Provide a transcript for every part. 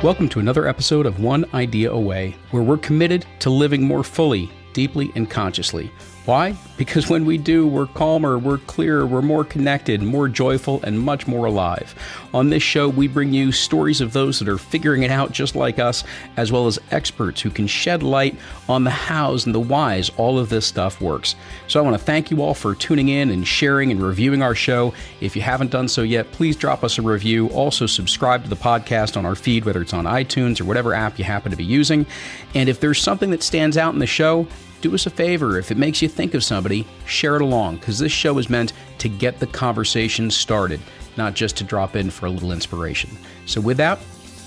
Welcome to another episode of One Idea Away, where we're committed to living more fully, deeply, and consciously. Why? Because when we do, we're calmer, we're clearer, we're more connected, more joyful, and much more alive. On this show, we bring you stories of those that are figuring it out just like us, as well as experts who can shed light on the hows and the whys all of this stuff works. So I want to thank you all for tuning in and sharing and reviewing our show. If you haven't done so yet, please drop us a review. Also, subscribe to the podcast on our feed, whether it's on iTunes or whatever app you happen to be using. And if there's something that stands out in the show, do us a favor. If it makes you think of somebody, share it along, because this show is meant to get the conversation started, not just to drop in for a little inspiration. So with that,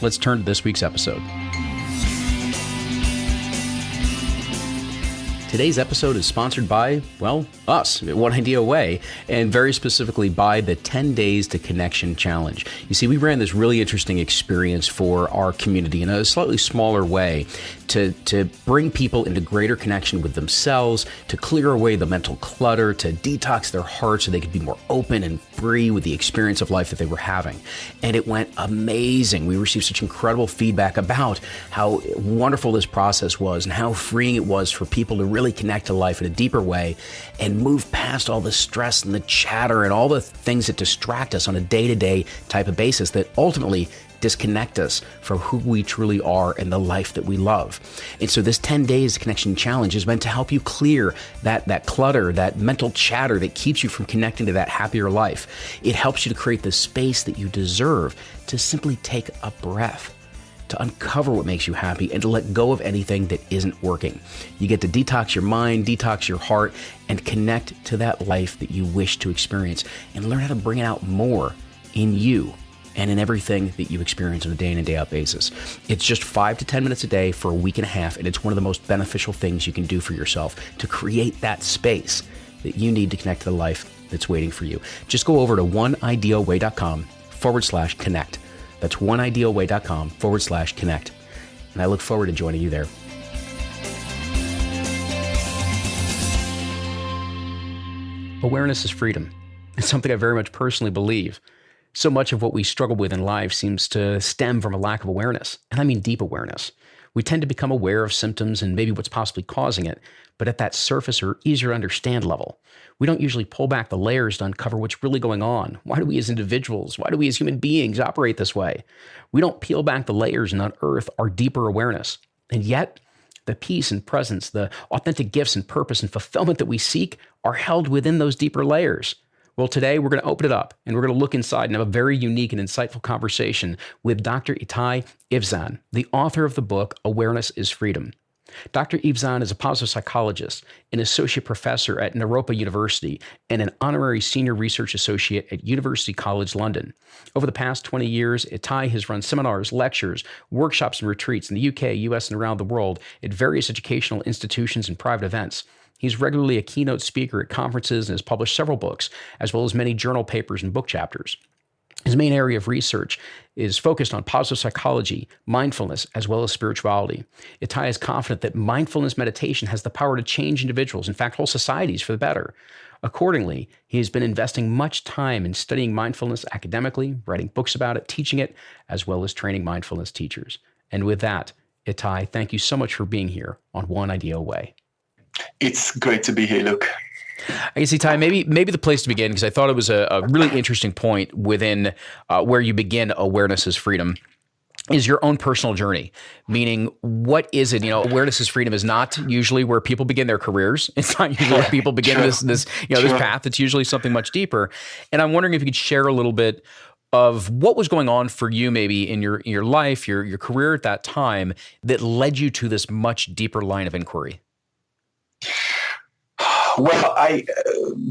let's turn to this week's episode. Today's episode is sponsored by, well, us, One Idea Away, and very specifically by the 10 Days to Connection Challenge. You see, we ran this really interesting experience for our community in a slightly smaller way to bring people into greater connection with themselves, to clear away the mental clutter, to detox their hearts so they could be more open and free with the experience of life that they were having. And it went amazing. We received such incredible feedback about how wonderful this process was and how freeing it was for people to really connect to life in a deeper way and move past all the stress and the chatter and all the things that distract us on a day-to-day type of basis that ultimately disconnect us from who we truly are and the life that we love. And so this 10 Days Connection Challenge is meant to help you clear that clutter, that mental chatter that keeps you from connecting to that happier life. It helps you to create the space that you deserve to simply take a breath, to uncover what makes you happy, and to let go of anything that isn't working. You get to detox your mind, detox your heart, and connect to that life that you wish to experience, and learn how to bring it out more in you and in everything that you experience on a day in and day out basis. It's just 5 to 10 minutes a day for a week and a half, and it's one of the most beneficial things you can do for yourself to create that space that you need to connect to the life that's waiting for you. Just go over to oneideaway.com/connect. That's oneideaway.com/connect. And I look forward to joining you there. Awareness is freedom. It's something I very much personally believe. So much of what we struggle with in life seems to stem from a lack of awareness, and I mean deep awareness. We tend to become aware of symptoms and maybe what's possibly causing it, but at that surface or easier to understand level. We don't usually pull back the layers to uncover what's really going on. Why do we as individuals, why do we as human beings operate this way? We don't peel back the layers and unearth our deeper awareness. And yet, the peace and presence, the authentic gifts and purpose and fulfillment that we seek are held within those deeper layers. Well, today we're going to open it up and we're going to look inside and have a very unique and insightful conversation with Dr. Itai Ivtzan, the author of the book, Awareness is Freedom. Dr. Ivtzan is a positive psychologist, an associate professor at Naropa University, and an honorary senior research associate at University College London. Over the past 20 years, Itai has run seminars, lectures, workshops, and retreats in the UK, US, and around the world at various educational institutions and private events. He's regularly a keynote speaker at conferences and has published several books, as well as many journal papers and book chapters. His main area of research is focused on positive psychology, mindfulness, as well as spirituality. Itai is confident that mindfulness meditation has the power to change individuals, in fact, whole societies for the better. Accordingly, he has been investing much time in studying mindfulness academically, writing books about it, teaching it, as well as training mindfulness teachers. And with that, Itai, thank you so much for being here on One Idea Away. It's great to be here, Luke. I guess, Itai, maybe the place to begin, because I thought it was a really interesting point within where you begin Awareness is Freedom, is your own personal journey. Meaning, what is it? Awareness is Freedom is not usually where people begin their careers. It's not usually where people begin this path. It's usually something much deeper. And I'm wondering if you could share a little bit of what was going on for you maybe in your life, your career at that time that led you to this much deeper line of inquiry. Well,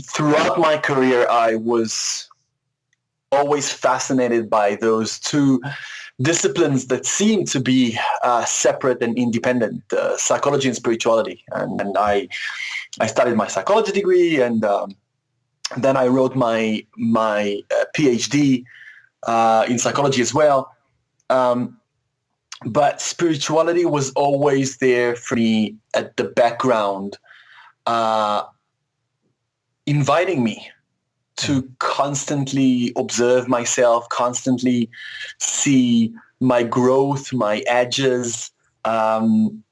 throughout my career, I was always fascinated by those two disciplines that seem to be separate and independent, psychology and spirituality. And I studied my psychology degree, and then I wrote my PhD in psychology as well. But spirituality was always there for me at the background, inviting me to constantly observe myself, constantly see my growth, my edges. And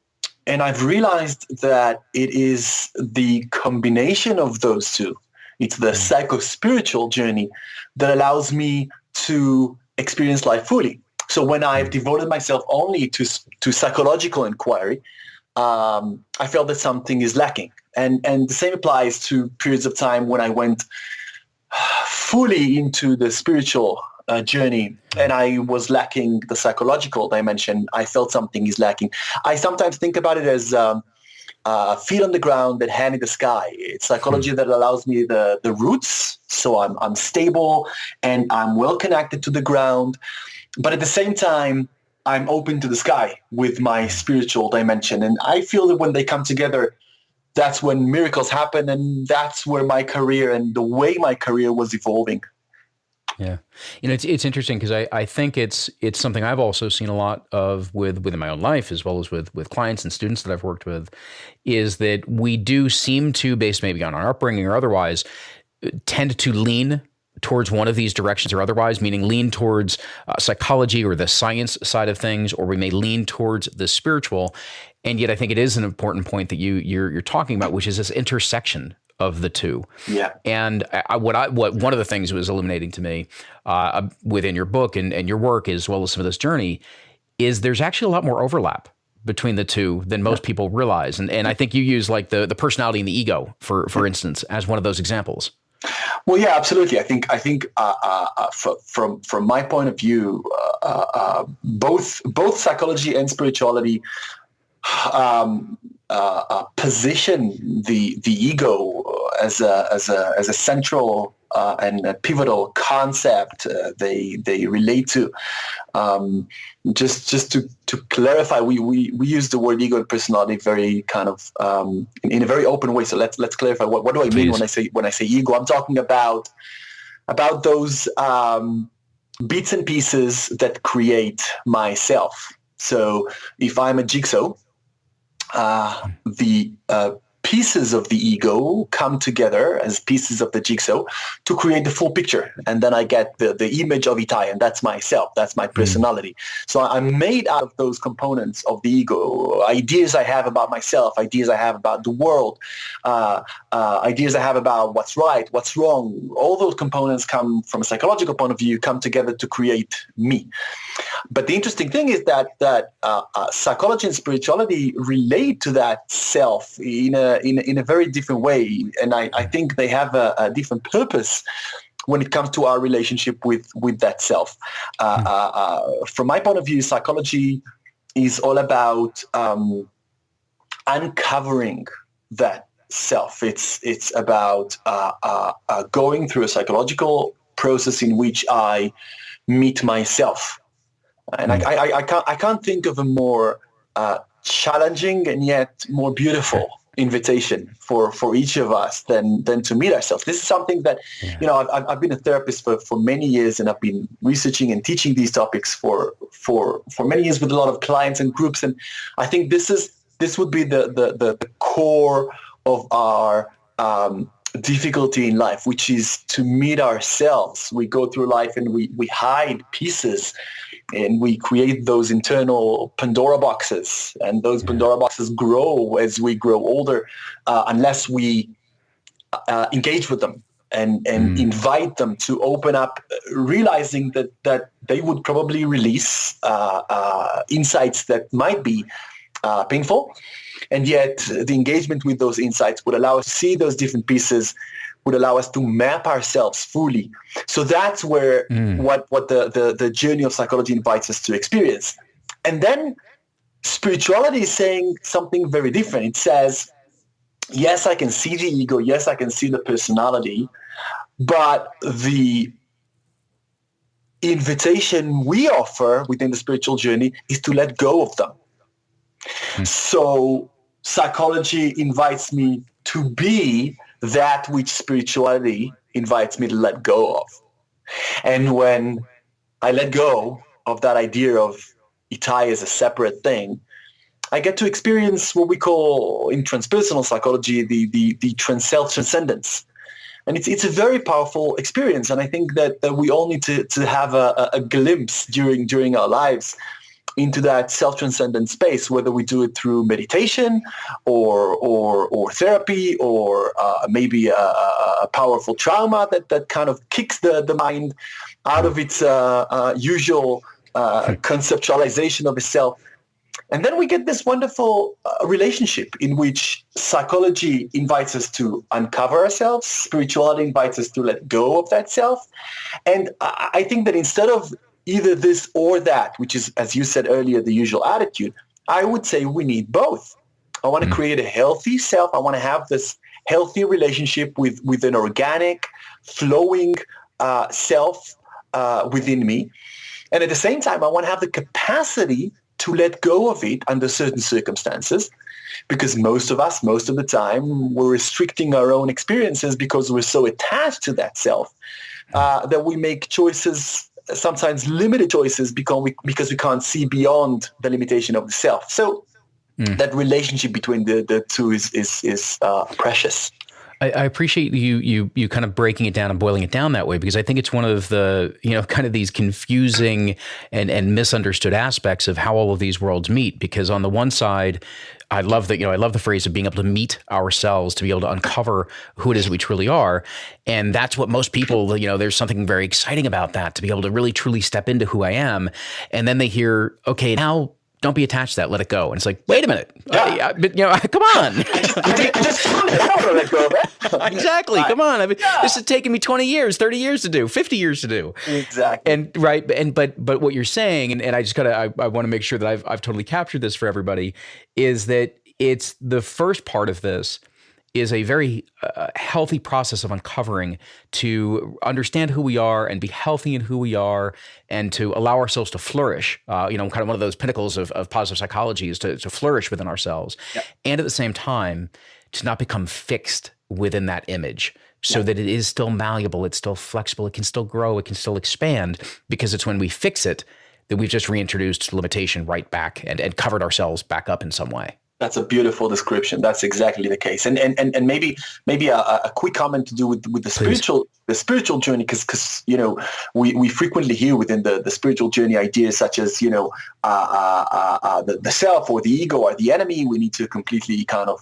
I've realized that it is the combination of those two. It's the psycho-spiritual journey that allows me to experience life fully. So when I've devoted myself only to psychological inquiry, I felt that something is lacking. And the same applies to periods of time when I went fully into the spiritual journey and I was lacking the psychological dimension. I felt something is lacking. I sometimes think about it as feet on the ground and hand in the sky. It's psychology that allows me the roots, so I'm stable and I'm well connected to the ground. But at the same time, I'm open to the sky with my spiritual dimension. And I feel that when they come together, that's when miracles happen, and that's where my career and the way my career was evolving. Yeah. It's interesting because I think it's something I've also seen a lot of within my own life, as well as with clients and students that I've worked with, is that we do seem to, based maybe on our upbringing or otherwise, tend to lean towards one of these directions or otherwise, meaning lean towards psychology or the science side of things, or we may lean towards the spiritual. And yet I think it is an important point that you're talking about, which is this intersection of the two. Yeah. And what one of the things that was illuminating to me within your book and your work, as well as some of this journey, is there's actually a lot more overlap between the two than most people realize. And I think you use like the personality and the ego, for instance, as one of those examples. Well, yeah, absolutely. I think from my point of view, both psychology and spirituality position the ego as a central and a pivotal concept they relate to. Just to clarify, we use the word ego and personality very kind of in a very open way. So let's clarify what do I mean when I say ego. I'm talking about those bits and pieces that create myself. So if I'm a jigsaw, the pieces of the ego come together as pieces of the jigsaw to create the full picture. And then I get the image of Itai, and that's myself, that's my personality. So I'm made out of those components of the ego, ideas I have about myself, ideas I have about the world, ideas I have about what's right, what's wrong. All those components come from a psychological point of view, come together to create me. But the interesting thing is that psychology and spirituality relate to that self in a very different way, and I think they have a different purpose when it comes to our relationship with that self. From my point of view, psychology is all about uncovering that self. It's about going through a psychological process in which I meet myself. And I can't think of a more challenging and yet more beautiful invitation for each of us than to meet ourselves. This is something that, I've been a therapist for many years, and I've been researching and teaching these topics for many years with a lot of clients and groups. And I think this would be the core of our difficulty in life, which is to meet ourselves. We go through life and we hide pieces, and we create those internal Pandora boxes, and those Pandora boxes grow as we grow older, unless we engage with them and invite them to open up, realizing that they would probably release insights that might be painful. And yet the engagement with those insights would allow us to see those different pieces, would allow us to map ourselves fully. So that's where what the journey of psychology invites us to experience. And then spirituality is saying something very different. It says, yes, I can see the ego. Yes, I can see the personality. But the invitation we offer within the spiritual journey is to let go of them. So psychology invites me to be that which spirituality invites me to let go of. And when I let go of that idea of Itai as a separate thing, I get to experience what we call in transpersonal psychology the self-transcendence. And it's a very powerful experience. And I think that we all need to have a glimpse during our lives into that self-transcendent space, whether we do it through meditation or therapy, or maybe a powerful trauma that kind of kicks the mind out of its usual conceptualization of itself. And then we get this wonderful relationship in which psychology invites us to uncover ourselves, spirituality invites us to let go of that self. And I think that instead of either this or that, which is, as you said earlier, the usual attitude, I would say we need both. I want to create a healthy self. I want to have this healthy relationship with an organic, flowing self within me. And at the same time, I want to have the capacity to let go of it under certain circumstances, because most of us, most of the time, we're restricting our own experiences because we're so attached to that self that we make choices, sometimes limited choices, because we can't see beyond the limitation of the self. So that relationship between the two is precious. I appreciate you kind of breaking it down and boiling it down that way, because I think it's one of the, kind of these confusing and misunderstood aspects of how all of these worlds meet. Because on the one side, I love that, I love the phrase of being able to meet ourselves, to be able to uncover who it is we truly are. And that's what most people, there's something very exciting about that, to be able to really truly step into who I am. And then they hear, okay, now don't be attached to that. Let it go. And it's like, wait a minute. But come on. Exactly. Come on. This has taken me 20 years, 30 years to do, 50 years to do. Exactly. And right. But what you're saying, and I just I want to make sure that I've totally captured this for everybody, is that it's the first part of this is a very healthy process of uncovering, to understand who we are and be healthy in who we are, and to allow ourselves to flourish. Kind of one of those pinnacles of positive psychology is to flourish within ourselves. Yep. And at the same time, to not become fixed within that image, so that it is still malleable, it's still flexible, it can still grow, it can still expand, because it's when we fix it that we've just reintroduced limitation right back and covered ourselves back up in some way. That's a beautiful description. That's exactly the case. And maybe a quick comment to do with the spiritual journey, because we frequently hear within the spiritual journey ideas such as the self or the ego are the enemy. We need to completely kind of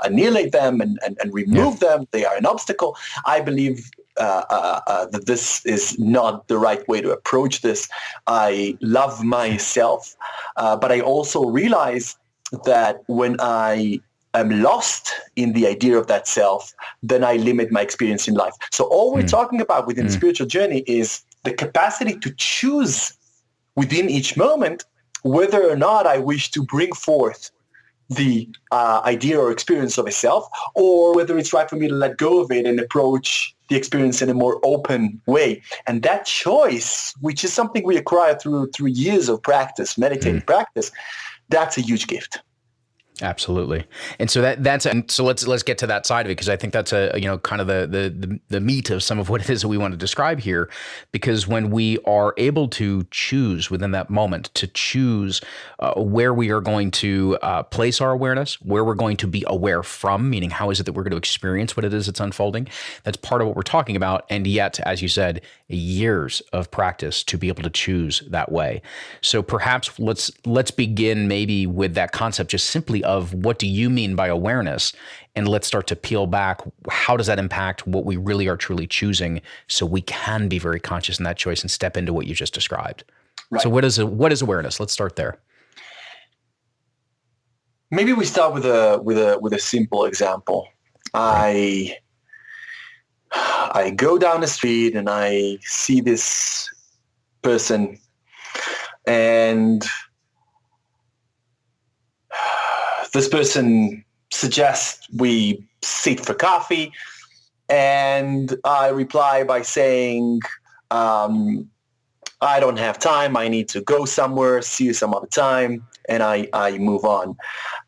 annihilate them and remove them. They are an obstacle. I believe that this is not the right way to approach this. I love myself, but I also realize that when I am lost in the idea of that self, then I limit my experience in life. So all we're talking about within the spiritual journey is the capacity to choose within each moment whether or not I wish to bring forth the idea or experience of a self, or whether it's right for me to let go of it and approach the experience in a more open way. And that choice, which is something we acquire through years of practice, meditative practice, that's a huge gift. Absolutely. And so so let's get to that side of it, because I think that's kind of the meat of some of what it is that we want to describe here. Because when we are able to choose within that moment, to choose where we are going to place our awareness, where we're going to be aware from, meaning how is it that we're going to experience what it is that's unfolding, that's part of what we're talking about. And yet, as you said, years of practice to be able to choose that way. So perhaps let's begin maybe with that concept, just simply of what do you mean by awareness? And let's start to peel back. How does that impact what we really are truly choosing, so we can be very conscious in that choice and step into what you just described? Right. So what is awareness? Let's start there. Maybe we start with a simple example. I go down the street and I see this person, and this person suggests we sit for coffee, and I reply by saying, I don't have time. I need to go somewhere. See you some other time. And I move on.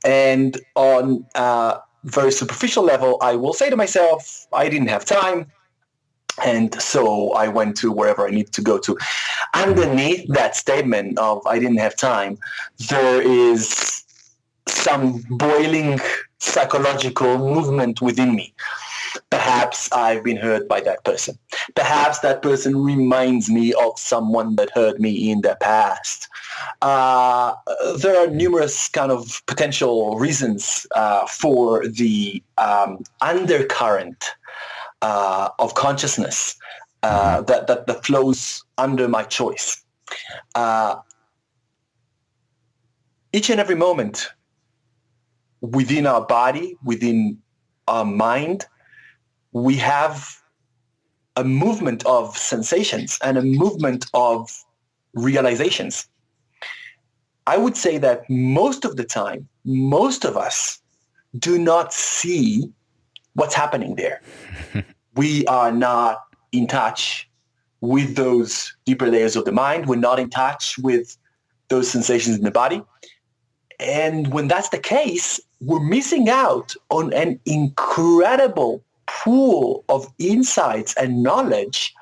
And on a very superficial level, I will say to myself, I didn't have time, and so I went to wherever I need to go to. Underneath that statement of I didn't have time, there is some boiling psychological movement within me. Perhaps I've been hurt by that person. Perhaps that person reminds me of someone that hurt me in the past. There are numerous kind of potential reasons for the undercurrent of consciousness that flows under my choice. Each and every moment within our body, within our mind, we have a movement of sensations and a movement of realizations. I would say that most of the time, most of us do not see what's happening there. We are not in touch with those deeper layers of the mind. We're not in touch with those sensations in the body. And when that's the case, we're missing out on an incredible pool of insights and knowledge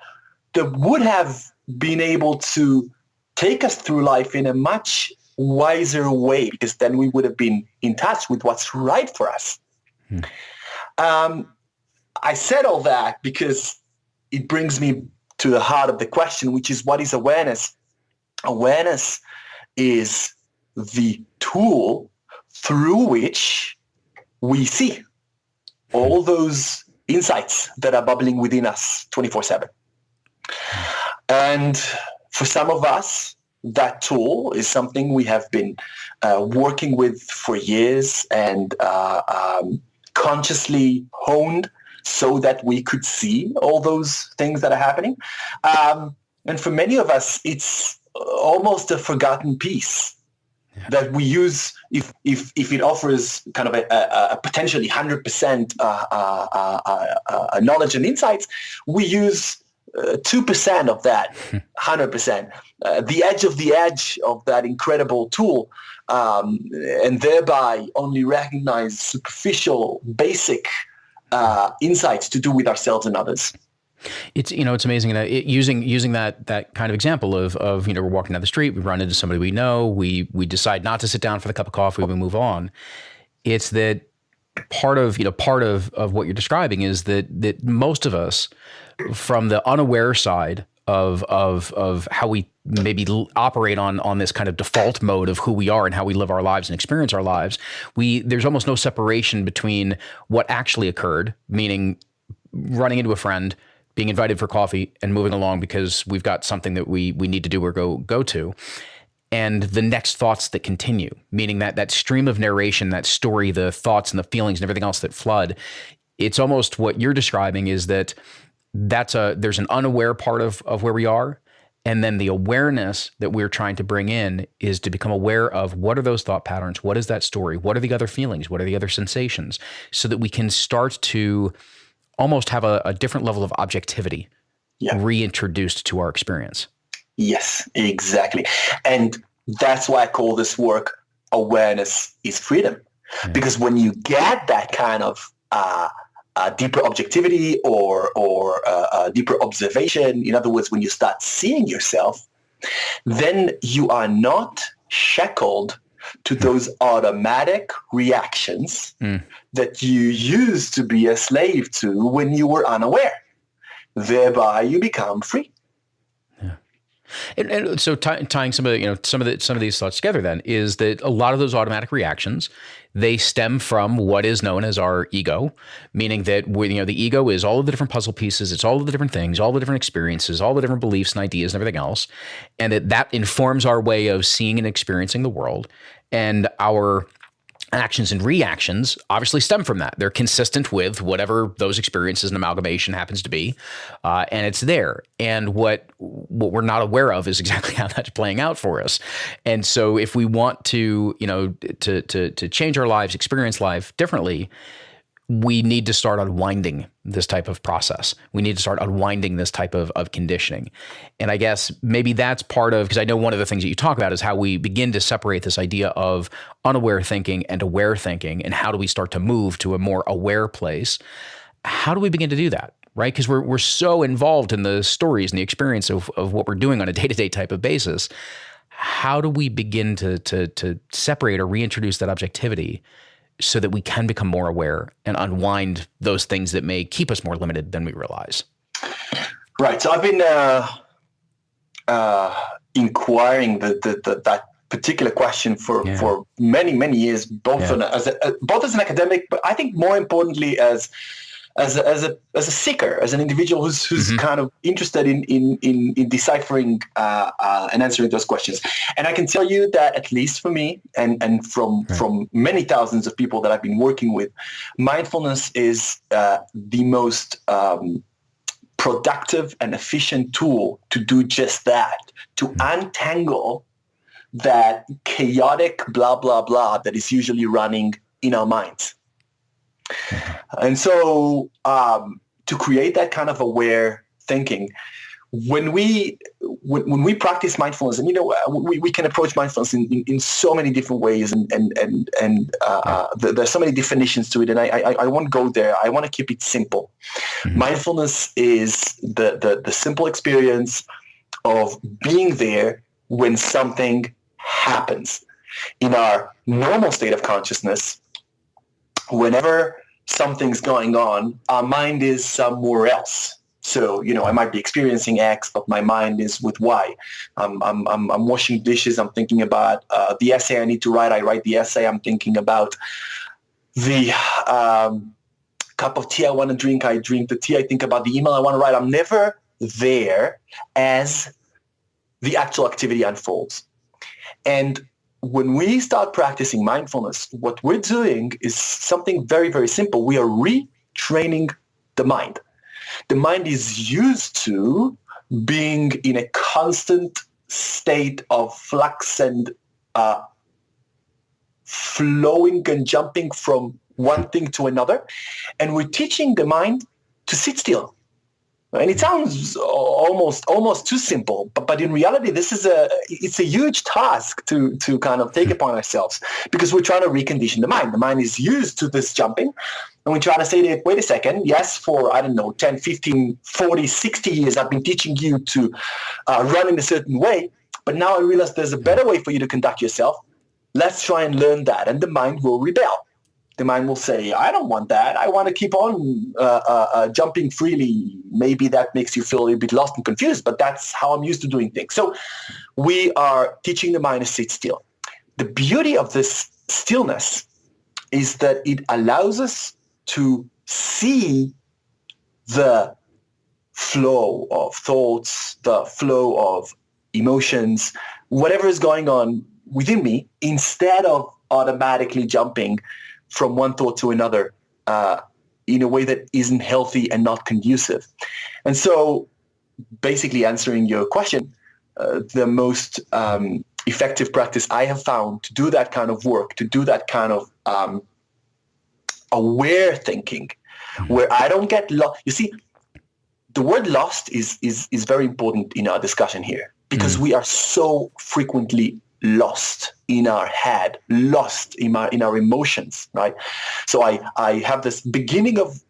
that would have been able to take us through life in a much wiser way, because then we would have been in touch with what's right for us. I said all that because it brings me to the heart of the question, which is, what is awareness? Awareness is the tool through which we see all those insights that are bubbling within us 24/7. And for some of us, that tool is something we have been working with for years and consciously honed so that we could see all those things that are happening. And for many of us, it's almost a forgotten piece that we use if it offers kind of a potentially 100% knowledge and insights. We use 2% of that 100%, the edge of that incredible tool, and thereby only recognize superficial, basic insights to do with ourselves and others. It's amazing that using that kind of example of we're walking down the street, we run into somebody we know, we decide not to sit down for the cup of coffee, we move on. It's that part of what you're describing is that most of us, from the unaware side of how we maybe operate on this kind of default mode of who we are and how we live our lives and experience our lives, there's almost no separation between what actually occurred, meaning running into a friend, being invited for coffee, and moving along because we've got something that we need to do or go to, and the next thoughts that continue, meaning that stream of narration, that story, the thoughts and the feelings and everything else that flood. It's almost what you're describing is that there's an unaware part of where we are, and then the awareness that we're trying to bring in is to become aware of what are those thought patterns, what is that story, what are the other feelings, what are the other sensations, so that we can start to almost have a different level of objectivity reintroduced to our experience. Yes, exactly. And that's why I call this work Awareness is Freedom. Yeah. Because when you get that kind of deeper objectivity or deeper observation, in other words, when you start seeing yourself, then you are not shackled to those automatic reactions that you used to be a slave to when you were unaware. Thereby, you become free. Yeah. And so tying some of these thoughts together then is that a lot of those automatic reactions, they stem from what is known as our ego, meaning that the ego is all of the different puzzle pieces, it's all of the different things, all the different experiences, all the different beliefs and ideas and everything else, and that informs our way of seeing and experiencing the world. And our actions and reactions obviously stem from that. They're consistent with whatever those experiences and amalgamation happens to be, and it's there. And what we're not aware of is exactly how that's playing out for us. And so, if we want to to change our lives, experience life differently, we need to start unwinding this type of process. We need to start unwinding this type of conditioning. And I guess maybe that's part of, because I know one of the things that you talk about is how we begin to separate this idea of unaware thinking and aware thinking, and how do we start to move to a more aware place? How do we begin to do that? Right? Because we're so involved in the stories and the experience of what we're doing on a day-to-day type of basis. How do we begin to separate or reintroduce that objectivity so that we can become more aware and unwind those things that may keep us more limited than we realize? Right. So I've been inquiring that particular question for many years, both as an academic, but I think more importantly as a seeker, as an individual who's kind of interested in deciphering and answering those questions. And I can tell you that, at least for me, and from many thousands of people that I've been working with, mindfulness is the most productive and efficient tool to do just that, to untangle that chaotic blah, blah, blah that is usually running in our minds. And so to create that kind of aware thinking, when we practice mindfulness, and we can approach mindfulness in so many different ways, and there's so many definitions to it, and I won't go there. I want to keep it simple. Mindfulness is the simple experience of being there when something happens. In our normal state of consciousness, whenever something's going on, our mind is somewhere else. So, I might be experiencing X, but my mind is with Y. I'm washing dishes. I'm thinking about the essay I need to write. I write the essay. I'm thinking about the cup of tea I want to drink. I drink the tea. I think about the email I want to write. I'm never there as the actual activity unfolds. And when we start practicing mindfulness, what we're doing is something very, very simple. We are retraining the mind. The mind is used to being in a constant state of flux and flowing and jumping from one thing to another. And we're teaching the mind to sit still. And it sounds almost too simple, but in reality, it's a huge task to kind of take upon ourselves, because we're trying to recondition the mind. The mind is used to this jumping, and we're trying to say to it, wait a second, yes, for, 10, 15, 40, 60 years, I've been teaching you to run in a certain way, but now I realize there's a better way for you to conduct yourself. Let's try and learn that. And the mind will rebel. The mind will say, I don't want that. I want to keep on jumping freely. Maybe that makes you feel a little bit lost and confused, but that's how I'm used to doing things. So we are teaching the mind to sit still. The beauty of this stillness is that it allows us to see the flow of thoughts, the flow of emotions, whatever is going on within me, instead of automatically jumping from one thought to another in a way that isn't healthy and not conducive. And so, basically answering your question, the most effective practice I have found to do that kind of work, to do that kind of aware thinking, where I don't get lost. You see, the word lost is very important in our discussion here, because we are so frequently lost in our head, lost in our emotions, right? So I have this beginning of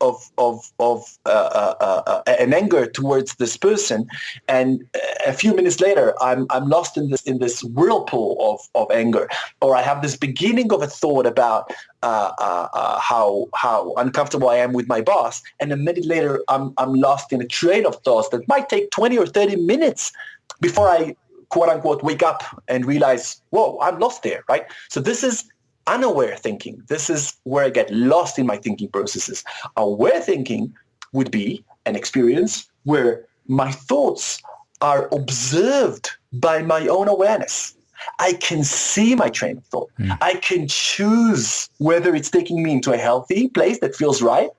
an anger towards this person, and a few minutes later I'm lost in this whirlpool of anger. Or I have this beginning of a thought about how uncomfortable I am with my boss, and a minute later I'm lost in a train of thoughts that might take 20 or 30 minutes before I quote unquote wake up and realize, whoa, I'm lost there, right? So this is unaware thinking. This is where I get lost in my thinking processes. Aware thinking would be an experience where my thoughts are observed by my own awareness. I can see my train of thought. I can choose whether it's taking me into a healthy place that feels right,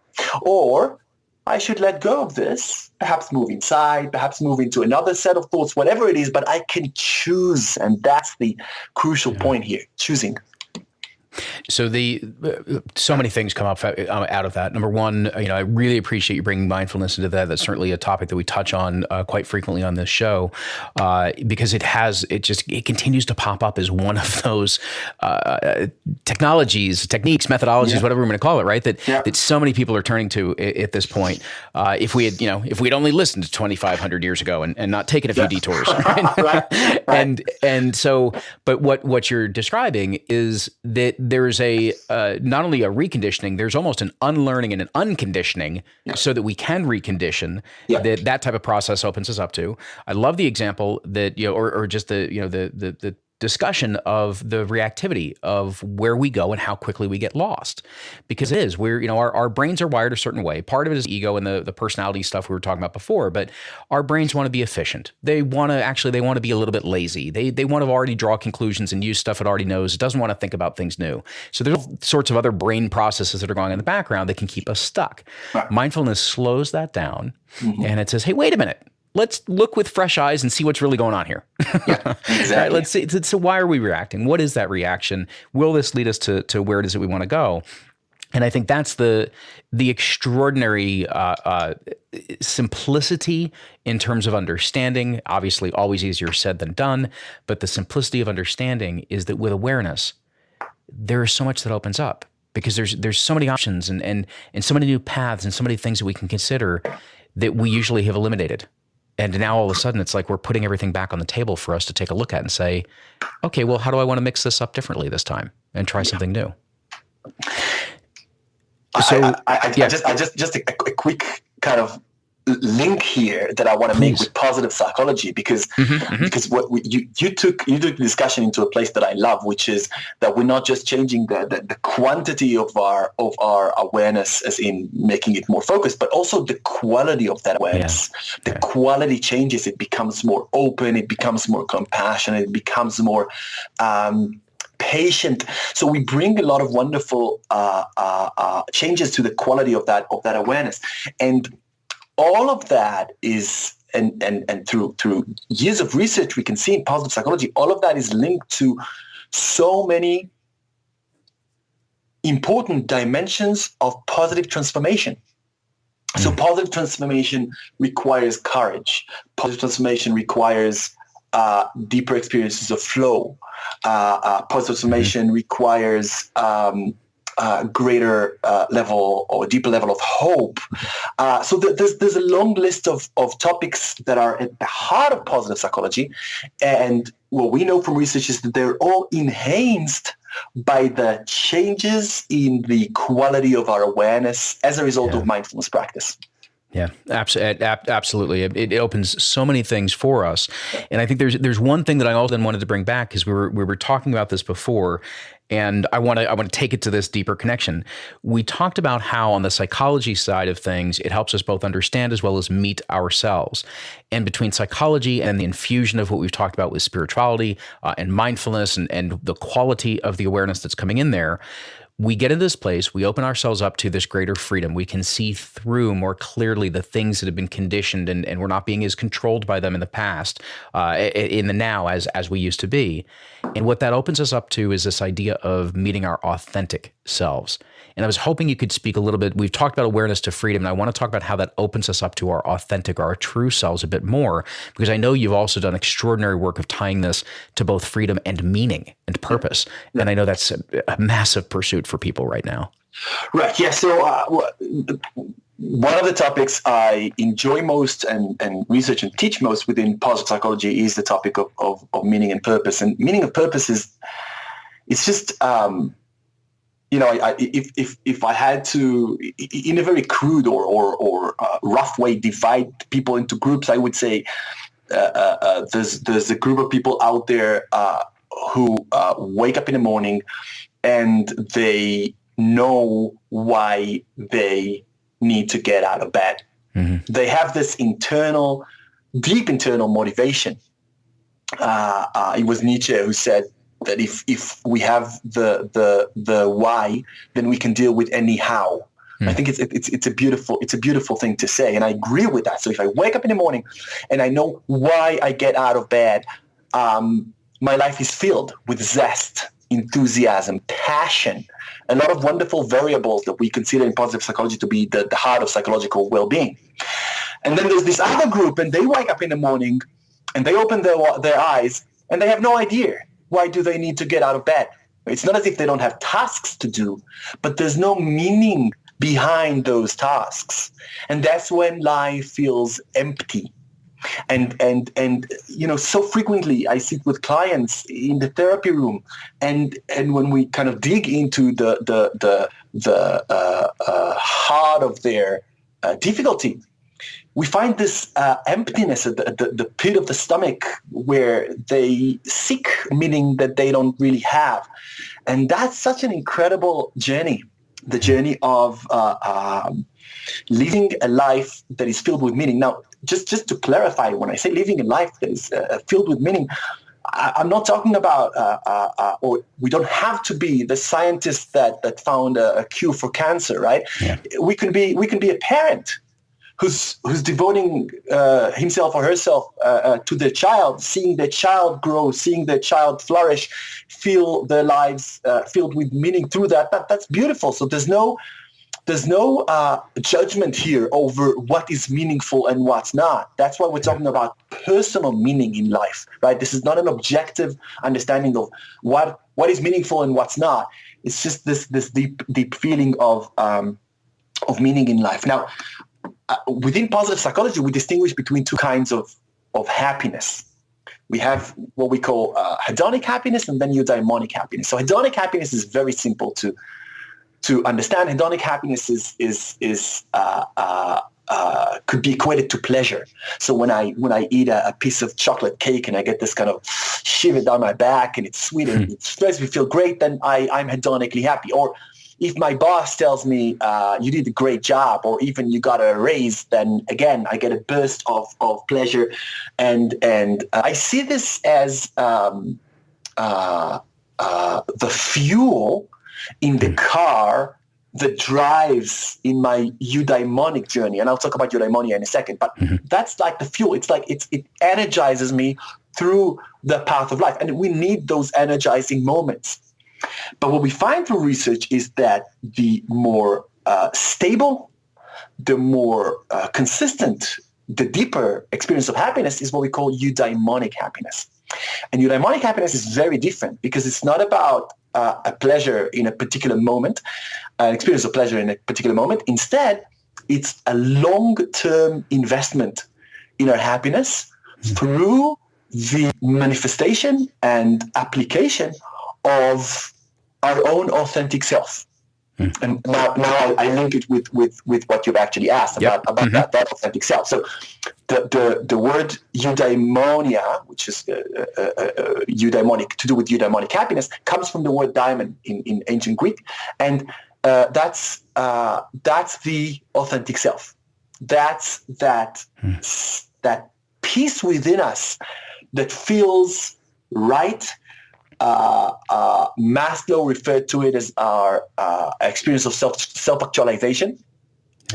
or I should let go of this, perhaps move inside, perhaps move into another set of thoughts, whatever it is, but I can choose. And that's the crucial point here, choosing. So so many things come up out of that. Number one, I really appreciate you bringing mindfulness into that. That's certainly a topic that we touch on quite frequently on this show, because it continues to pop up as one of those techniques, methodologies, whatever we're going to call it, right? That so many people are turning to at this point. If we'd only listened to 2,500 years ago and not taken a few detours, right? Right. And so, but what you're describing is that there's a not only a reconditioning, there's almost an unlearning and an unconditioning, so that we can recondition. That type of process opens us up to. I love the example that, or just the discussion of the reactivity of where we go and how quickly we get lost, because it is, our brains are wired a certain way. Part of it is ego and the personality stuff we were talking about before, but our brains want to be efficient. They want to be a little bit lazy. They want to already draw conclusions and use stuff it already knows. It doesn't want to think about things new. So there's all sorts of other brain processes that are going on in the background that can keep us stuck. Right. Mindfulness slows that down, and it says, hey, wait a minute. Let's look with fresh eyes and see what's really going on here. Yeah, exactly. Right, let's see. So why are we reacting? What is that reaction? Will this lead us to where it is that we want to go? And I think that's the extraordinary simplicity in terms of understanding. Obviously, always easier said than done. But the simplicity of understanding is that with awareness, there is so much that opens up, because there's so many options and so many new paths and so many things that we can consider that we usually have eliminated. And now all of a sudden, it's like we're putting everything back on the table for us to take a look at and say, okay, well, how do I want to mix this up differently this time and try something new? So, just a quick kind of link here that I want to make with positive psychology, because what you took the discussion into a place that I love, which is that we're not just changing the quantity of our awareness, as in making it more focused, but also the quality of that awareness. Yeah. The quality changes. It becomes more open. It becomes more compassionate. It becomes more patient. So we bring a lot of wonderful changes to the quality of that awareness. And all of that is, and through years of research, we can see in positive psychology, all of that is linked to so many important dimensions of positive transformation. So positive transformation requires courage. Positive transformation requires deeper experiences of flow. Positive transformation requires greater level or deeper level of hope. So there's a long list of topics that are at the heart of positive psychology. And what we know from research is that they're all enhanced by the changes in the quality of our awareness as a result of mindfulness practice. Yeah, absolutely. It opens so many things for us. And I think there's one thing that I also wanted to bring back, because we were talking about this before, and I want to take it to this deeper connection. We talked about how on the psychology side of things, it helps us both understand as well as meet ourselves. And between psychology and the infusion of what we've talked about with spirituality and mindfulness and the quality of the awareness that's coming in there, we get into this place, we open ourselves up to this greater freedom. We can see through more clearly the things that have been conditioned, and we're not being as controlled by them in the past, in the now as we used to be. And what that opens us up to is this idea of meeting our authentic selves. And I was hoping you could speak a little bit. We've talked about awareness to freedom, and I want to talk about how that opens us up to our authentic, our true selves a bit more, because I know you've also done extraordinary work of tying this to both freedom and meaning and purpose. Yeah. And I know that's a massive pursuit for people right now. Right. Yeah. So one of the topics I enjoy most and research and teach most within positive psychology is the topic of meaning and purpose. And meaning of purpose it's just, if I had to, in a very crude or rough way, divide people into groups, I would say there's a group of people out there who wake up in the morning and they know why they need to get out of bed. Mm-hmm. They have this deep internal motivation. It was Nietzsche who said that if we have the why, then we can deal with any how. I think it's a beautiful thing to say, and I agree with that. So if I wake up in the morning and I know why I get out of bed, my life is filled with zest, enthusiasm, passion, a lot of wonderful variables that we consider in positive psychology to be the heart of psychological well-being. And then there's this other group, and they wake up in the morning and they open their eyes and they have no idea. Why do they need to get out of bed? It's not as if they don't have tasks to do, but there's no meaning behind those tasks. And that's when life feels empty. And so frequently I sit with clients in the therapy room, and when we kind of dig into the heart of their difficulty, we find this emptiness at the pit of the stomach, where they seek meaning that they don't really have. And that's such an incredible journey, the journey of living a life that is filled with meaning. Now, just to clarify, when I say living a life that is filled with meaning, I'm not talking about, or we don't have to be the scientist that found a cure for cancer, right? Yeah. We can be a parent who's devoting himself or herself to their child, seeing their child grow, seeing their child flourish, feel their lives filled with meaning through that. That's beautiful. So there's no judgment here over what is meaningful and what's not. That's why we're talking about personal meaning in life, right? This is not an objective understanding of what is meaningful and what's not. It's just this deep feeling of meaning in life. Now, within positive psychology, we distinguish between two kinds of happiness. We have what we call hedonic happiness and then eudaimonic happiness. So hedonic happiness is very simple to understand. Hedonic happiness could be equated to pleasure. So when I eat a piece of chocolate cake and I get this kind of shiver down my back and it's sweet and it makes me feel great, then I'm hedonically happy. Or if my boss tells me you did a great job, or even you got a raise, then again I get a burst of pleasure, and I see this as the fuel in the car that drives in my eudaimonic journey. And I'll talk about eudaimonia in a second, but that's like the fuel. It's like it energizes me through the path of life. And we need those energizing moments. But what we find through research is that the more stable, the more consistent, the deeper experience of happiness is what we call eudaimonic happiness. And eudaimonic happiness is very different, because it's not about a pleasure in a particular moment, an experience of pleasure in a particular moment. Instead, it's a long-term investment in our happiness through the manifestation and application of our own authentic self. And now I link it with what you've actually asked about that authentic self. So the word eudaimonia, which is eudaimonic, to do with eudaimonic happiness, comes from the word daimon in ancient Greek, and that's the authentic self. That's that peace within us that feels right. Maslow referred to it as our experience of self-actualization.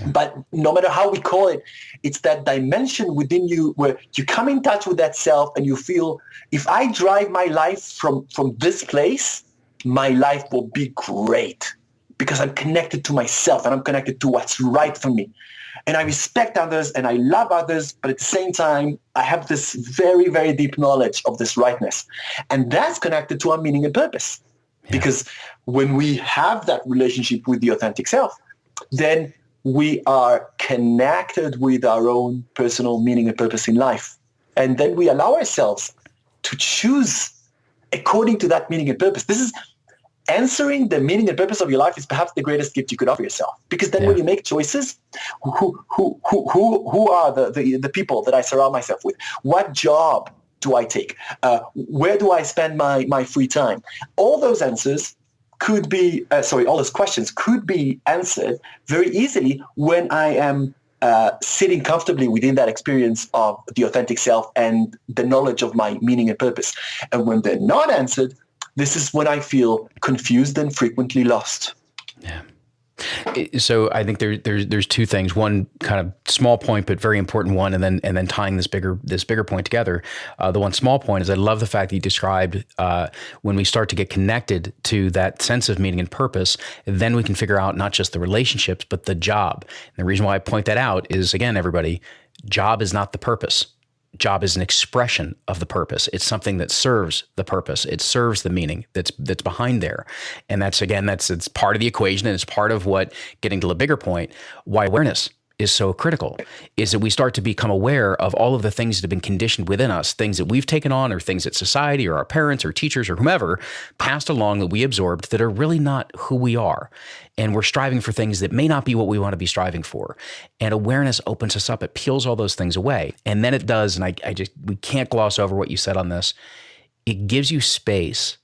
But no matter how we call it, it's that dimension within you where you come in touch with that self and you feel, if I drive my life from this place, my life will be great because I'm connected to myself and I'm connected to what's right for me. And I respect others and I love others, but at the same time, I have this very, very deep knowledge of this rightness. And that's connected to our meaning and purpose. Yeah. Because when we have that relationship with the authentic self, then we are connected with our own personal meaning and purpose in life. And then we allow ourselves to choose according to that meaning and purpose. This is answering the meaning and purpose of your life is perhaps the greatest gift you could offer yourself. Because then when you make choices, who are the people that I surround myself with? What job do I take? Where do I spend my free time? All those answers could be, all those questions could be answered very easily when I am sitting comfortably within that experience of the authentic self and the knowledge of my meaning and purpose. And when they're not answered, this is when I feel confused and frequently lost. Yeah. So I think there's two things. One kind of small point, but very important one, and then tying this bigger point together. The one small point is I love the fact that you described when we start to get connected to that sense of meaning and purpose, then we can figure out not just the relationships, but the job. And the reason why I point that out is, again, everybody, job is not the purpose. Job is an expression of the purpose. It's something that serves the purpose. It serves the meaning that's behind there. And it's part of the equation, and it's part of what, getting to the bigger point, why awareness is so critical, is that we start to become aware of all of the things that have been conditioned within us, things that we've taken on or things that society or our parents or teachers or whomever passed along that we absorbed that are really not who we are. And we're striving for things that may not be what we want to be striving for. And awareness opens us up. It peels all those things away. And then it does, and we can't gloss over what you said on this. It gives you space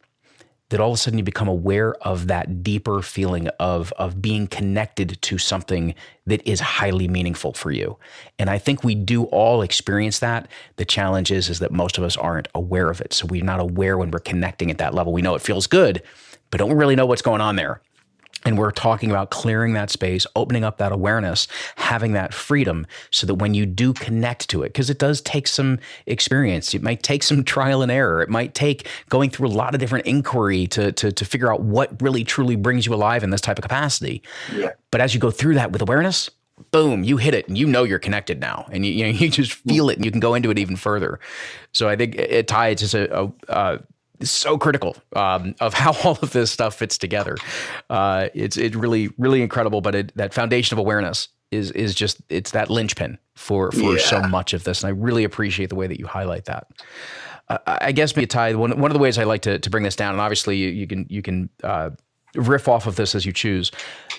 that all of a sudden you become aware of that deeper feeling of being connected to something that is highly meaningful for you. And I think we do all experience that. The challenge is that most of us aren't aware of it. So we're not aware when we're connecting at that level. We know it feels good, but don't really know what's going on there. And we're talking about clearing that space, opening up that awareness, having that freedom so that when you do connect to it, because it does take some experience, it might take some trial and error. It might take going through a lot of different inquiry to figure out what really truly brings you alive in this type of capacity. Yeah. But as you go through that with awareness, boom, you hit it and you know you're connected now. And you just feel it and you can go into it even further. So I think Itai, it's just it's so critical of how all of this stuff fits together. It's really, really incredible. But that foundation of awareness is just, it's that linchpin for so much of this. And I really appreciate the way that you highlight that. I guess, Itai, one of the ways I like to bring this down, and obviously you can riff off of this as you choose,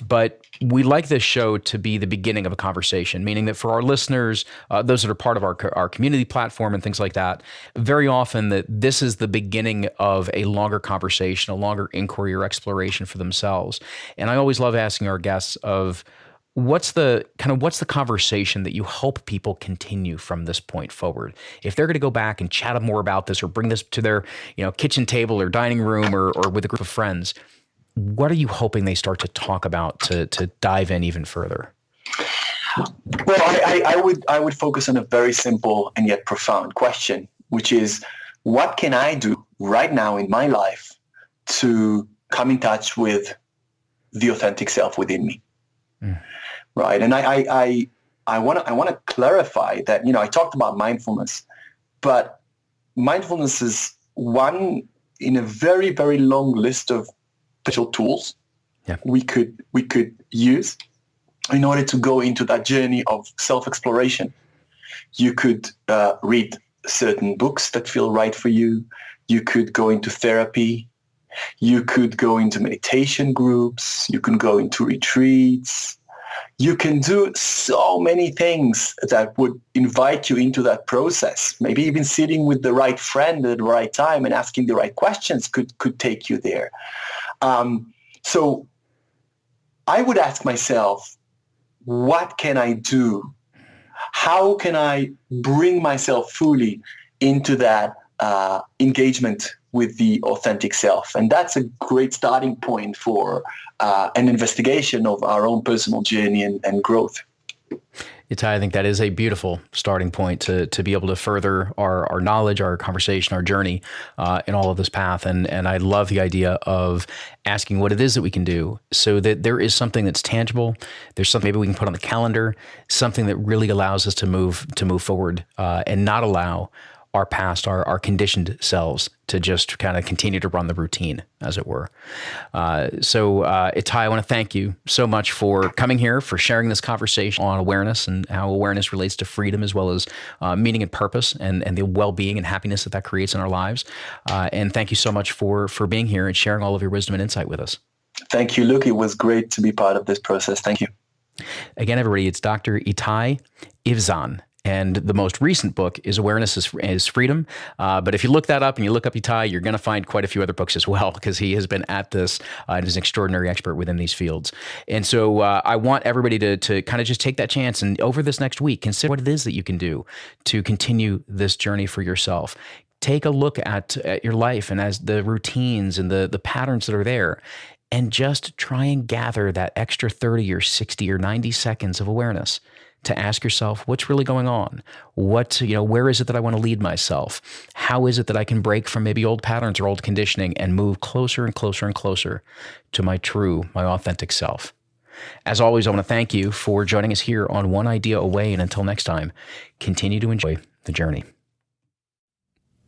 but we like this show to be the beginning of a conversation, meaning that for our listeners, those that are part of our community platform and things like that, very often that this is the beginning of a longer conversation, a longer inquiry or exploration for themselves. And I always love asking our guests of what's the conversation that you hope people continue from this point forward? If they're going to go back and chat more about this or bring this to their kitchen table or dining room or with a group of friends, what are you hoping they start to talk about to dive in even further? Well, I would focus on a very simple and yet profound question, which is, what can I do right now in my life to come in touch with the authentic self within me? Right. And I want to clarify that, I talked about mindfulness, but mindfulness is one in a very, very long list of special tools we could use in order to go into that journey of self-exploration. You could read certain books that feel right for you. You could go into therapy. You could go into meditation groups. You can go into retreats. You can do so many things that would invite you into that process. Maybe even sitting with the right friend at the right time and asking the right questions could take you there. So I would ask myself, what can I do? How can I bring myself fully into that engagement with the authentic self? And that's a great starting point for an investigation of our own personal journey and growth. Itai, I think that is a beautiful starting point to be able to further our knowledge, our conversation, our journey in all of this path. And I love the idea of asking what it is that we can do so that there is something that's tangible. There's something maybe we can put on the calendar, something that really allows us to move forward and not allow our past, our conditioned selves to just kind of continue to run the routine, as it were. So Itai, I want to thank you so much for coming here, for sharing this conversation on awareness and how awareness relates to freedom as well as meaning and purpose and the well-being and happiness that creates in our lives. And thank you so much for being here and sharing all of your wisdom and insight with us. Thank you, Luke. It was great to be part of this process. Thank you. Again, everybody, it's Dr. Itai Ivtzan. And the most recent book is Awareness is Freedom. But if you look that up and you look up Itai, you're going to find quite a few other books as well, because he has been at this and is an extraordinary expert within these fields. And so I want everybody to kind of just take that chance and over this next week, consider what it is that you can do to continue this journey for yourself. Take a look at your life and as the routines and the patterns that are there, and just try and gather that extra 30 or 60 or 90 seconds of awareness to ask yourself, what's really going on? Where is it that I want to lead myself? How is it that I can break from maybe old patterns or old conditioning and move closer and closer and closer to my authentic self? As always, I want to thank you for joining us here on One Idea Away. And until next time, continue to enjoy the journey.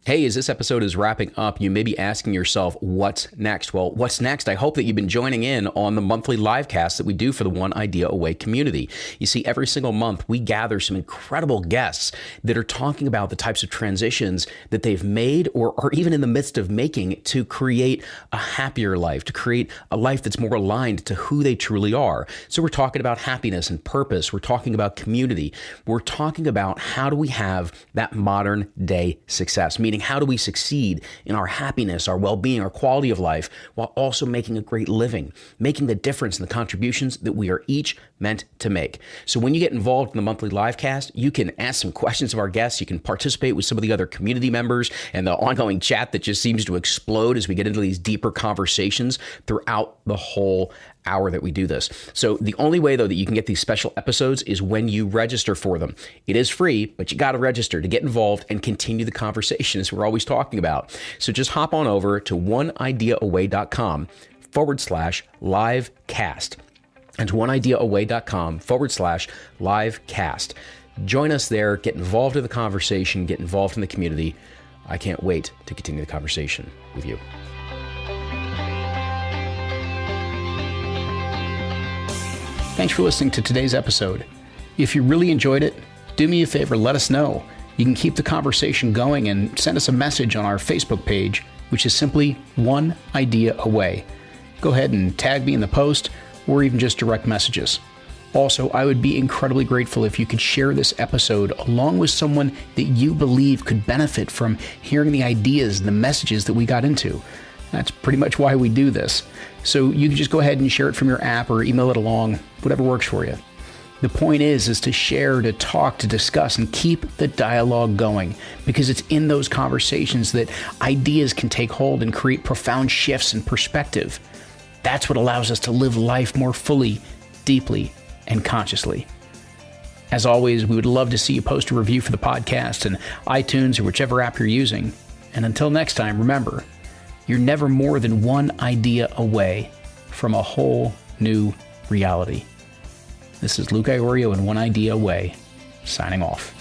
Hey, as this episode is wrapping up, you may be asking yourself, what's next? Well, what's next? I hope that you've been joining in on the monthly live cast that we do for the One Idea Away community. You see, every single month, we gather some incredible guests that are talking about the types of transitions that they've made or are even in the midst of making to create a happier life, to create a life that's more aligned to who they truly are. So we're talking about happiness and purpose. We're talking about community. We're talking about how do we have that modern day success, meaning how do we succeed in our happiness, our well-being, our quality of life, while also making a great living, making the difference in the contributions that we are each meant to make. So when you get involved in the monthly live cast, you can ask some questions of our guests. You can participate with some of the other community members and the ongoing chat that just seems to explode as we get into these deeper conversations throughout the whole hour that we do this. So the only way, though, that you can get these special episodes is when you register for them. It is free, but you got to register to get involved and continue the conversation as we're always talking about. So just hop on over to oneideaaway.com/livecast and to oneideaaway.com/livecast. Join us there, get involved in the conversation, get involved in the community. I can't wait to continue the conversation with you. Thanks for listening to today's episode. If you really enjoyed it, do me a favor, let us know. You can keep the conversation going and send us a message on our Facebook page, which is simply One Idea Away. Go ahead and tag me in the post or even just direct messages. Also, I would be incredibly grateful if you could share this episode along with someone that you believe could benefit from hearing the ideas and the messages that we got into. That's pretty much why we do this. So you can just go ahead and share it from your app or email it along, whatever works for you. The point is to share, to talk, to discuss, and keep the dialogue going, because it's in those conversations that ideas can take hold and create profound shifts in perspective. That's what allows us to live life more fully, deeply, and consciously. As always, we would love to see you post a review for the podcast in iTunes or whichever app you're using. And until next time, remember, you're never more than one idea away from a whole new reality. This is Luke Iorio and One Idea Away, signing off.